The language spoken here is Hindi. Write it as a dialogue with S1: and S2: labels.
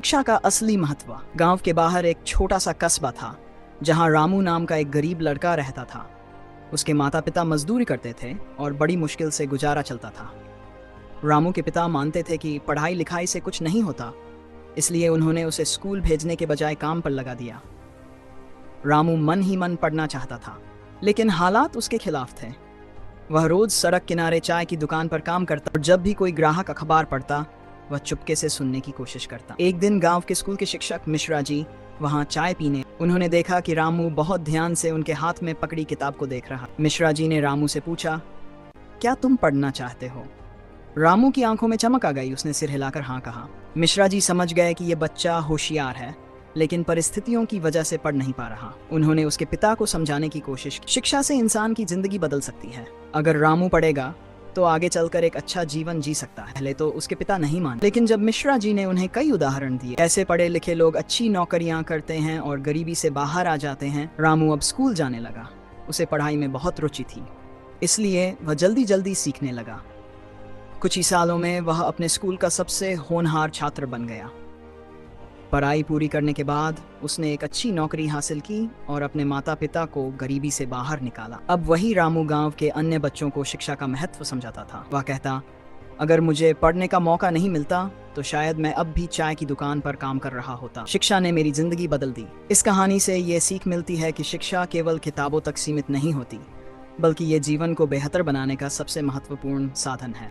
S1: शिक्षा का असली महत्व। गांव के बाहर एक छोटा सा कस्बा था जहां रामू नाम का एक गरीब लड़का रहता था। उसके माता पिता मजदूरी करते थे और बड़ी मुश्किल से गुजारा चलता था। रामू के पिता मानते थे कि पढ़ाई लिखाई से कुछ नहीं होता, इसलिए उन्होंने उसे स्कूल भेजने के बजाय काम पर लगा दिया। रामू मन ही मन पढ़ना चाहता था, लेकिन हालात उसके खिलाफ थे। वह रोज सड़क किनारे चाय की दुकान पर काम करता और जब भी कोई ग्राहक अखबार पढ़ता, वह चुपके से सुनने की कोशिश करता। एक दिन गांव के स्कूल के शिक्षक मिश्रा जी वहां चाय पीने। उन्होंने देखा कि रामू बहुत ध्यान से उनके हाथ में पकड़ी किताब को देख रहा। मिश्रा जी ने रामू से पूछा, क्या तुम पढ़ना चाहते हो? रामू की आंखों में चमक आ गई। उसने सिर हिलाकर हाँ कहा। मिश्रा जी समझ गए कि यह बच्चा होशियार है, लेकिन परिस्थितियों की वजह से पढ़ नहीं पा रहा। उन्होंने उसके पिता को समझाने की कोशिश की। शिक्षा से इंसान की जिंदगी बदल सकती है। अगर रामू पढ़ेगा तो आगे चलकर एक अच्छा जीवन जी सकता है। पहले तो उसके पिता नहीं माने, लेकिन जब मिश्रा जी ने उन्हें कई उदाहरण दिए, कैसे पढ़े लिखे लोग अच्छी नौकरियां करते हैं और गरीबी से बाहर आ जाते हैं, रामू अब स्कूल जाने लगा। उसे पढ़ाई में बहुत रुचि थी, इसलिए वह जल्दी जल्दी सीखने लगा। कुछ ही सालों में वह अपने स्कूल का सबसे होनहार छात्र बन गया। पढ़ाई पूरी करने के बाद उसने एक अच्छी नौकरी हासिल की और अपने माता पिता को गरीबी से बाहर निकाला। अब वही रामू गांव के अन्य बच्चों को शिक्षा का महत्व समझाता था। वह कहता, अगर मुझे पढ़ने का मौका नहीं मिलता तो शायद मैं अब भी चाय की दुकान पर काम कर रहा होता। शिक्षा ने मेरी जिंदगी बदल दी। इस कहानी से ये सीख मिलती है कि शिक्षा केवल किताबों तक सीमित नहीं होती, बल्कि ये जीवन को बेहतर बनाने का सबसे महत्वपूर्ण साधन है।